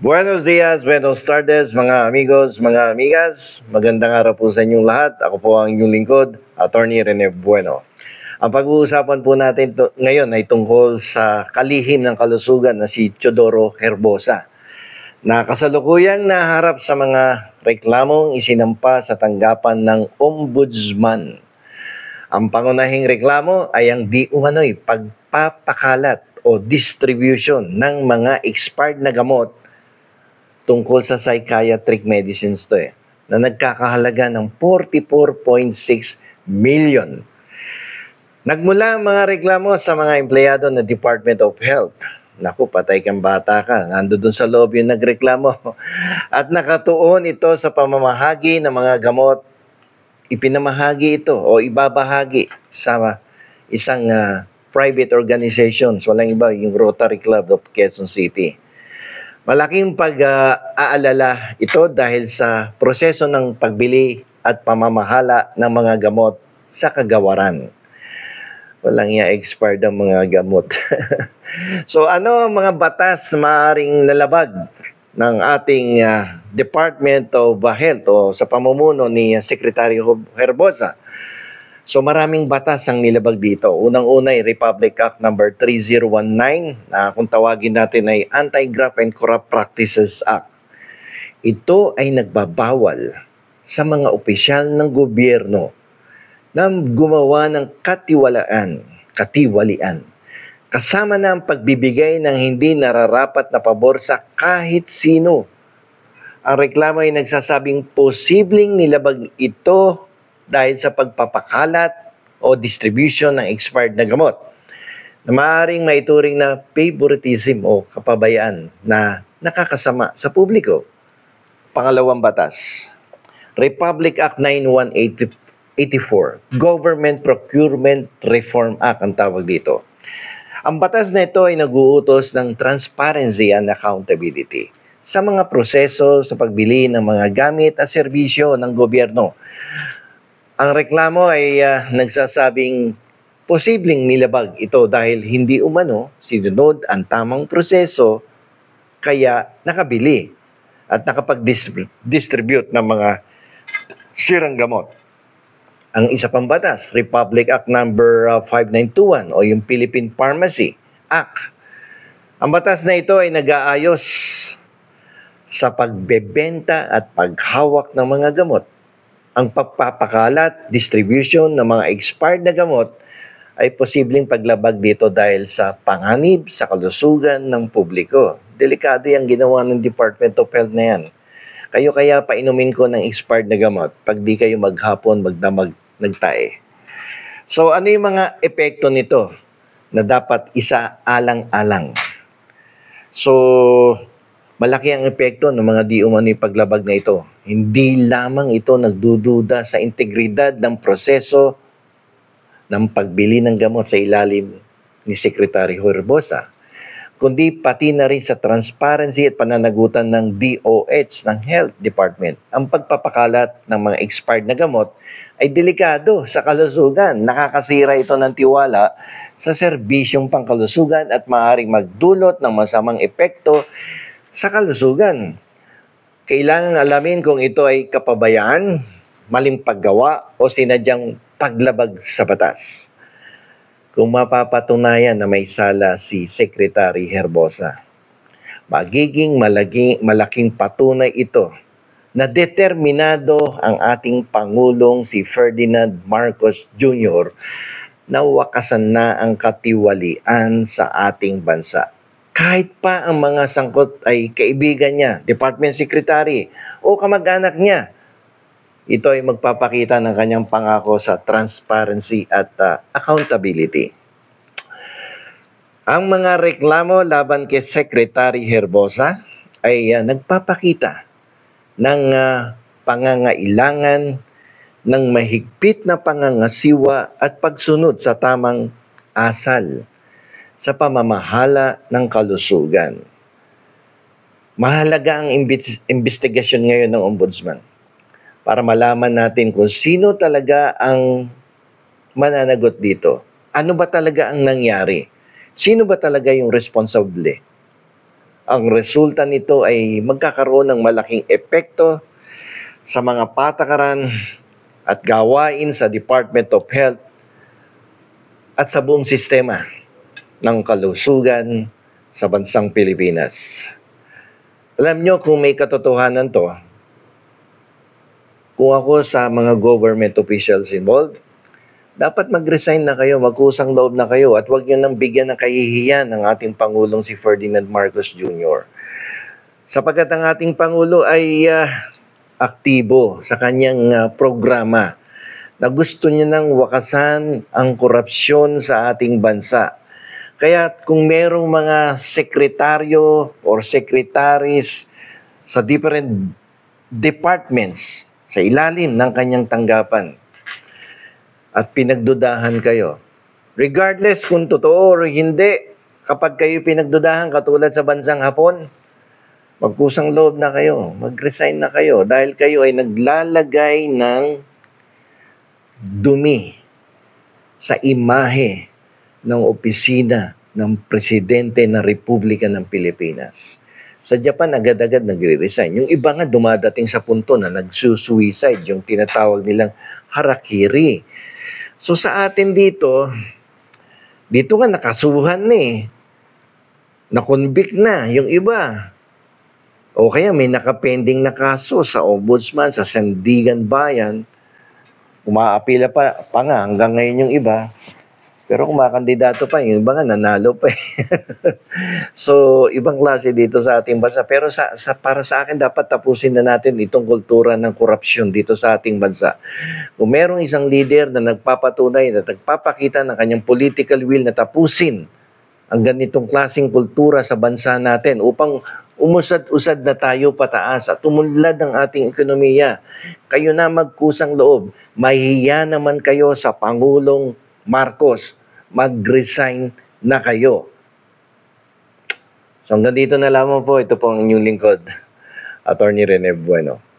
Buenos dias, buenos tardes, mga amigos, mga amigas. Magandang araw po sa inyong lahat. Ako po ang inyong lingkod, Attorney Rene Bueno. Ang pag-uusapan po natin ngayon ay tungkol sa kalihim ng kalusugan na si Teodoro Herbosa, na kasalukuyang naharap sa mga reklamong isinampa sa tanggapan ng Ombudsman. Ang pangunahing reklamo ay ang di umano'y pagpapakalat o distribution ng mga expired na gamot tungkol sa psychiatric medicines na nagkakahalaga ng 44.6 million. Nagmula ang mga reklamo sa mga empleyado ng Department of Health. Naku, patay kang bata ka. Nando dun sa loob yung nagreklamo. At nakatuon ito sa pamamahagi ng mga gamot. Ipinamahagi ito o ibabahagi sa isang private organization. So, walang iba, yung Rotary Club of Quezon City. Malaking pag-aalala ito dahil sa proseso ng pagbili at pamamahala ng mga gamot sa kagawaran. Walang expired ang mga gamot. So ano ang mga batas na maaaring nalabag ng ating Department of Health o sa pamumuno ni Secretary Herbosa? So maraming batas ang nilabag dito. Unang-una ay Republic Act number 3019 na kung tawagin natin ay Anti-Graft and Corrupt Practices Act. Ito ay nagbabawal sa mga opisyal ng gobyerno na gumawa ng katiwalian. Kasama na ang pagbibigay ng hindi nararapat na pabor sa kahit sino. Ang reklamo ay nagsasabing posibleng nilabag ito dahil sa pagpapakalat o distribution ng expired na gamot na maaaring maituring na favoritism o kapabayaan na nakakasama sa publiko. Pangalawang batas, Republic Act 9184, Government Procurement Reform Act ang tawag dito. Ang batas na ito ay nag-uutos ng transparency and accountability sa mga proseso sa pagbili ng mga gamit at serbisyo ng gobyerno. Ang reklamo ay nagsasabing posibleng nilabag ito dahil hindi umano sinunod ang tamang proseso kaya nakabili at nakapag-distribute ng mga sirang gamot. Ang isa pang batas, Republic Act number 5921 o yung Philippine Pharmacy Act. Ang batas na ito ay nag-aayos sa pagbebenta at paghawak ng mga gamot. Ang pagpapakalat, distribution ng mga expired na gamot ay posibleng paglabag dito dahil sa panganib sa kalusugan ng publiko. Delikado yung ginawa ng Department of Health na yan. Kayo kaya painumin ko ng expired na gamot pag di kayo maghapon magdamag nagtae. So ano yung mga epekto nito na dapat isaalang-alang? So malaki ang epekto ng mga di umano'y paglabag na ito. Hindi lamang ito nagdududa sa integridad ng proseso ng pagbili ng gamot sa ilalim ni Secretary Herbosa, kundi pati na rin sa transparency at pananagutan ng DOH, ng Health Department. Ang pagpapakalat ng mga expired na gamot ay delikado sa kalusugan. Nakakasira ito ng tiwala sa serbisyong pangkalusugan at maaaring magdulot ng masamang epekto sa kalusugan. Kailangan alamin kung ito ay kapabayaan, maling paggawa o sinadyang paglabag sa batas. Kung mapapatunayan na may sala si Secretary Herbosa, magiging malaking patunay ito na determinado ang ating Pangulong si Ferdinand Marcos Jr. na wakasan na ang katiwalian sa ating bansa. Kahit pa ang mga sangkot ay kaibigan niya, department secretary o kamag-anak niya, ito ay magpapakita ng kanyang pangako sa transparency at accountability. Ang mga reklamo laban kay Secretary Herbosa ay nagpapakita ng pangangailangan ng mahigpit na pangangasiwa at pagsunod sa tamang asal sa pamamahala ng kalusugan. Mahalaga ang investigasyon ngayon ng Ombudsman para malaman natin kung sino talaga ang mananagot dito. Ano ba talaga ang nangyari? Sino ba talaga yung responsable? Ang resulta nito ay magkakaroon ng malaking epekto sa mga patakaran at gawain sa Department of Health at sa buong sistema ng kalusugan sa bansang Pilipinas. Alam nyo kung may katotohanan to, kung ako sa mga government officials involved, dapat mag-resign na kayo, magkusang loob na kayo at huwag nyo nang bigyan ng kahihiyan ng ating Pangulong si Ferdinand Marcos Jr. Sapagkat ang ating Pangulo ay aktibo sa kanyang programa na gusto niya nang wakasan ang korupsyon sa ating bansa. Kaya kung merong mga sekretaryo or secretaries sa different departments sa ilalim ng kanyang tanggapan at pinagdudahan kayo, regardless kung totoo o hindi, kapag kayo pinagdudahan katulad sa bansang Hapon, magkusang loob na kayo, mag-resign na kayo dahil kayo ay naglalagay ng dumi sa imahe ng opisina ng Presidente ng Republika ng Pilipinas. Sa Japan, agad-agad nagre-resign. Yung iba nga dumadating sa punto na nagsusuicide, yung tinatawag nilang harakiri. So sa atin dito nga nakasuhan na-convict na yung iba. O kaya may nakapending na kaso sa Ombudsman, sa Sandigan Bayan, umaapila pa nga hanggang ngayon yung iba. Pero kumakandidato pa, yung iba nga nanalo pa So, ibang klase dito sa ating bansa. Pero para sa akin, dapat tapusin na natin itong kultura ng korupsyon dito sa ating bansa. Kung merong isang leader na nagpapatunay, na nagpapakita ng kanyang political will na tapusin ang ganitong klaseng kultura sa bansa natin upang umusad-usad na tayo pataas at umunlad ang ating ekonomiya. Kayo na magkusang loob. Mahihiya naman kayo sa Pangulong Marcos. Mag-resign na kayo. So hanggang dito na lamang po. Ito po ang inyong lingkod, Attorney Rene Bueno.